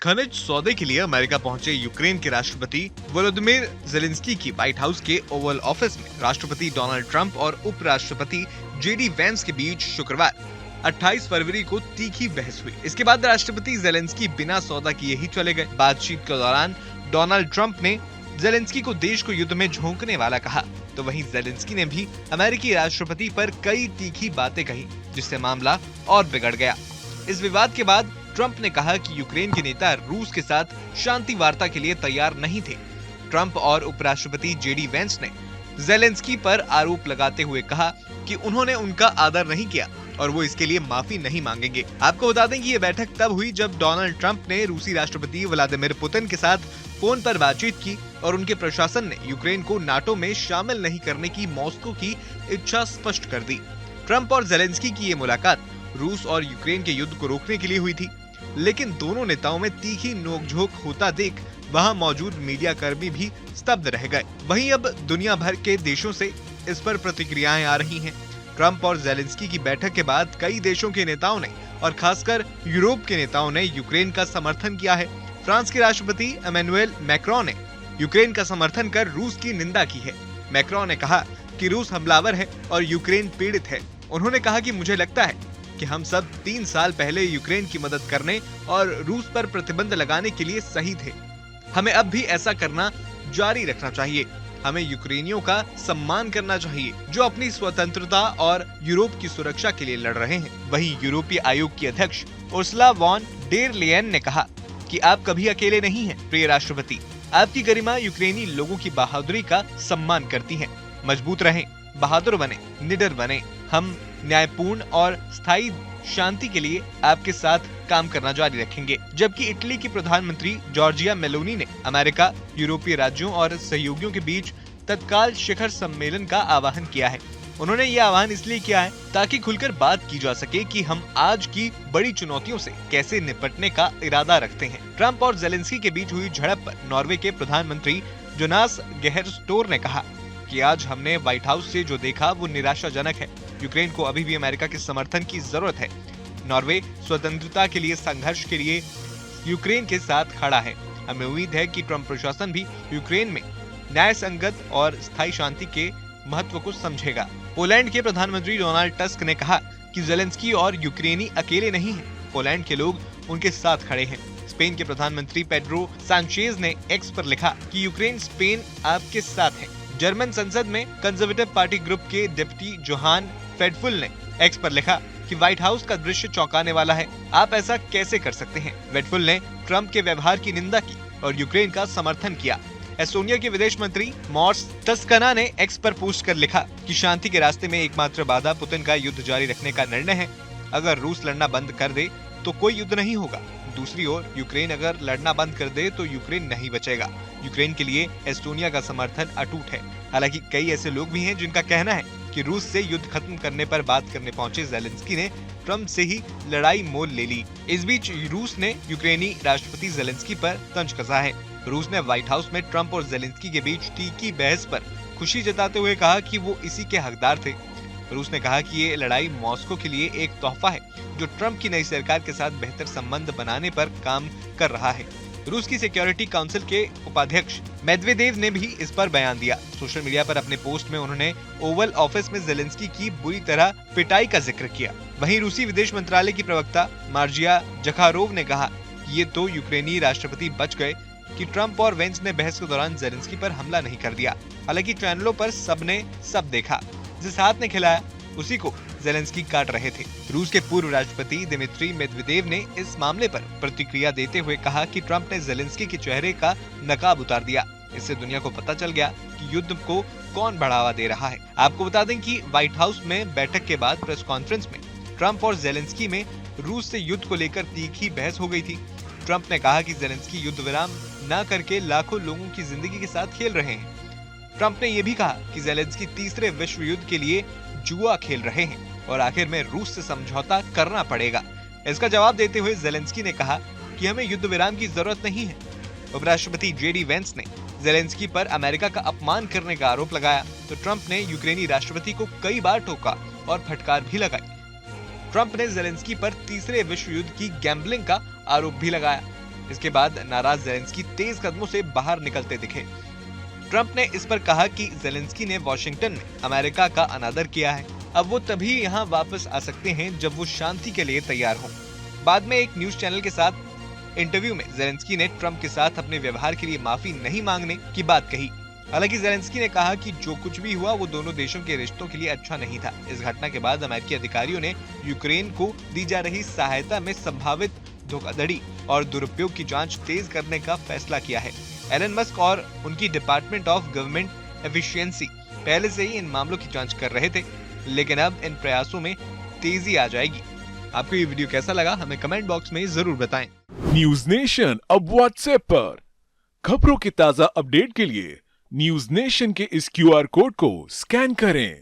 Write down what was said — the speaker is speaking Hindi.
खनिज सौदे के लिए अमेरिका पहुंचे यूक्रेन के राष्ट्रपति वोलोदिमीर ज़ेलेंस्की की व्हाइट हाउस के ओवल ऑफिस में राष्ट्रपति डोनाल्ड ट्रंप और उपराष्ट्रपति जेडी वेंस के बीच शुक्रवार 28 फरवरी को तीखी बहस हुई। इसके बाद राष्ट्रपति ज़ेलेंस्की बिना सौदा किए ही चले गए। बातचीत के दौरान डोनाल्ड ट्रंप ने ज़ेलेंस्की को देश को युद्ध में झोंकने वाला कहा, तो वहीं ज़ेलेंस्की ने भी अमेरिकी राष्ट्रपति पर कई तीखी बातें कही, जिससे मामला और बिगड़ गया। इस विवाद के बाद ट्रंप ने कहा कि यूक्रेन के नेता रूस के साथ शांति वार्ता के लिए तैयार नहीं थे। ट्रंप और उपराष्ट्रपति जेडी वेंस ने ज़ेलेंस्की पर आरोप लगाते हुए कहा कि उन्होंने उनका आदर नहीं किया और वो इसके लिए माफी नहीं मांगेंगे। आपको बता दें कि ये बैठक तब हुई जब डोनाल्ड ट्रंप ने रूसी राष्ट्रपति व्लादिमीर पुतिन के साथ फोन पर बातचीत की और उनके प्रशासन ने यूक्रेन को नाटो में शामिल नहीं करने की मॉस्को की इच्छा स्पष्ट कर दी। ट्रंप और ज़ेलेंस्की की ये मुलाकात रूस और यूक्रेन के युद्ध को रोकने के लिए हुई थी, लेकिन दोनों नेताओं में तीखी नोकझोंक होता देख वहां मौजूद मीडिया कर्मी भी स्तब्ध रह गए। वहीं अब दुनिया भर के देशों से इस पर प्रतिक्रियाएं आ रही हैं। ट्रंप और ज़ेलेंस्की की बैठक के बाद कई देशों के नेताओं ने और खासकर यूरोप के नेताओं ने यूक्रेन का समर्थन किया है। फ्रांस के राष्ट्रपति इमैनुएल मैक्रोन ने यूक्रेन का समर्थन कर रूस की निंदा की है। मैक्रोन ने कहा कि रूस हमलावर है और यूक्रेन पीड़ित है। उन्होंने कहा कि मुझे लगता है कि हम सब 3 साल पहले यूक्रेन की मदद करने और रूस पर प्रतिबंध लगाने के लिए सही थे। हमें अब भी ऐसा करना जारी रखना चाहिए। हमें यूक्रेनियों का सम्मान करना चाहिए जो अपनी स्वतंत्रता और यूरोप की सुरक्षा के लिए लड़ रहे हैं। वहीं यूरोपीय आयोग की अध्यक्ष उर्सुला वॉन डेर लेयन ने कहा कि आप कभी अकेले नहीं हैं, प्रिय राष्ट्रपति। आपकी गरिमा यूक्रेनी लोगों की बहादुरी का सम्मान करती है। मजबूत रहें, बहादुर बने, निडर बने। हम न्यायपूर्ण और स्थायी शांति के लिए आपके साथ काम करना जारी रखेंगे। जबकि इटली की प्रधानमंत्री जॉर्जिया मेलोनी ने अमेरिका, यूरोपीय राज्यों और सहयोगियों के बीच तत्काल शिखर सम्मेलन का आह्वान किया है। उन्होंने ये आह्वान इसलिए किया है ताकि खुलकर बात की जा सके कि हम आज की बड़ी चुनौतियों से कैसे निपटने का इरादा रखते हैं। ट्रंप और ज़ेलेंस्की के बीच हुई झड़प पर नॉर्वे के प्रधानमंत्री जोनास गेहर स्टोर ने कहा कि आज हमने व्हाइट हाउस से जो देखा वो निराशाजनक है। यूक्रेन को अभी भी अमेरिका के समर्थन की जरूरत है। नॉर्वे स्वतंत्रता के लिए संघर्ष के लिए यूक्रेन के साथ खड़ा है। हमें उम्मीद है कि ट्रंप प्रशासन भी यूक्रेन में न्याय संगत और स्थायी शांति के महत्व को समझेगा। पोलैंड के प्रधानमंत्री डोनाल्ड टस्क ने कहा कि ज़ेलेंस्की और यूक्रेनी अकेले नहीं हैं। पोलैंड के लोग उनके साथ खड़े हैं। स्पेन के प्रधानमंत्री पेड्रो सांचेज ने एक्स पर लिखा कि यूक्रेन स्पेन आपके साथ है। जर्मन संसद में कंजर्वेटिव पार्टी ग्रुप के डिप्टी जोहान फेडफुल ने एक्स पर लिखा कि व्हाइट हाउस का दृश्य चौंकाने वाला है। आप ऐसा कैसे कर सकते हैं? फेडफुल ने ट्रंप के व्यवहार की निंदा की और यूक्रेन का समर्थन किया। एस्टोनिया के विदेश मंत्री मॉर्स टस्कना ने एक्स पर पोस्ट कर लिखा कि शांति के रास्ते में एकमात्र बाधा पुतिन का युद्ध जारी रखने का निर्णय है। अगर रूस लड़ना बंद कर दे तो कोई युद्ध नहीं होगा। दूसरी ओर यूक्रेन अगर लड़ना बंद कर दे तो यूक्रेन नहीं बचेगा। यूक्रेन के लिए एस्टोनिया का समर्थन अटूट है। हालांकि कई ऐसे लोग भी हैं जिनका कहना है कि रूस से युद्ध खत्म करने पर बात करने पहुंचे ज़ेलेंस्की ने ट्रंप से ही लड़ाई मोल ले ली। इस बीच रूस ने यूक्रेनी राष्ट्रपति ज़ेलेंस्की पर तंज कसा है। रूस ने व्हाइट हाउस में ट्रंप और ज़ेलेंस्की के बीच तीखी बहस पर खुशी जताते हुए कहा कि वो इसी के हकदार थे। रूस ने कहा कि ये लड़ाई मॉस्को के लिए एक तोहफा है जो ट्रंप की नई सरकार के साथ बेहतर संबंध बनाने पर काम कर रहा है। रूस की सिक्योरिटी काउंसिल के उपाध्यक्ष मेदवेदेव ने भी इस पर बयान दिया। सोशल मीडिया पर अपने पोस्ट में उन्होंने ओवल ऑफिस में ज़ेलेंस्की की बुरी तरह पिटाई का जिक्र किया। वहीं रूसी विदेश मंत्रालय की प्रवक्ता मार्जिया जखारोव ने कहा कि ये तो यूक्रेनी राष्ट्रपति बच गए कि ट्रंप और वेंस ने बहस के दौरान ज़ेलेंस्की पर हमला नहीं कर दिया। हालांकि चैनलों पर सबने सब देखा। जिस हाथ ने खिलाया उसी को ज़ेलेंस्की काट रहे थे। रूस के पूर्व राष्ट्रपति दिमित्री मेदवेदेव ने इस मामले पर प्रतिक्रिया देते हुए कहा कि ट्रंप ने ज़ेलेंस्की के चेहरे का नकाब उतार दिया। इससे दुनिया को पता चल गया कि युद्ध को कौन बढ़ावा दे रहा है। आपको बता दें कि व्हाइट हाउस में बैठक के बाद प्रेस कॉन्फ्रेंस में ट्रंप और ज़ेलेंस्की में रूस से युद्ध को लेकर तीखी बहस हो गई थी। ट्रंप ने कहा कि ज़ेलेंस्की युद्ध विराम न करके लाखों लोगों की जिंदगी के साथ खेल रहे हैं। ट्रंप ने यह भी कहा कि ज़ेलेंस्की तीसरे विश्व युद्ध के लिए जुआ खेल रहे हैं और आखिर में रूस से समझौता करना पड़ेगा। इसका जवाब देते हुए ज़ेलेंस्की ने कहा कि हमें युद्ध विराम की जरूरत नहीं है। उपराष्ट्रपति जेडी वेंस ने ज़ेलेंस्की पर अमेरिका का अपमान करने का आरोप लगाया तो ट्रंप ने यूक्रेनी राष्ट्रपति को कई बार टोका और फटकार भी लगाई। ट्रंप ने ज़ेलेंस्की पर तीसरे विश्व युद्ध की गैम्बलिंग का आरोप भी लगाया। इसके बाद नाराज ज़ेलेंस्की तेज कदमों से बाहर निकलते दिखे। ट्रंप ने इस पर कहा कि ज़ेलेंस्की ने वॉशिंगटन में अमेरिका का अनादर किया है। अब वो तभी यहाँ वापस आ सकते हैं जब वो शांति के लिए तैयार हों। बाद में एक न्यूज चैनल के साथ इंटरव्यू में ज़ेलेंस्की ने ट्रंप के साथ अपने व्यवहार के लिए माफी नहीं मांगने की बात कही। हालांकि ज़ेलेंस्की ने कहा कि जो कुछ भी हुआ वो दोनों देशों के रिश्तों के लिए अच्छा नहीं था। इस घटना के बाद अमेरिकी अधिकारियों ने यूक्रेन को दी जा रही सहायता में संभावित धोखाधड़ी और दुरुपयोग की जांच तेज करने का फैसला किया है। एलन मस्क और उनकी डिपार्टमेंट ऑफ गवर्नमेंट एफिशिएंसी पहले से ही इन मामलों की जांच कर रहे थे, लेकिन अब इन प्रयासों में तेजी आ जाएगी। आपको ये वीडियो कैसा लगा हमें कमेंट बॉक्स में जरूर बताएं। न्यूज नेशन अब व्हाट्सएप पर खबरों के ताजा अपडेट के लिए न्यूज नेशन के इस QR कोड को स्कैन करें।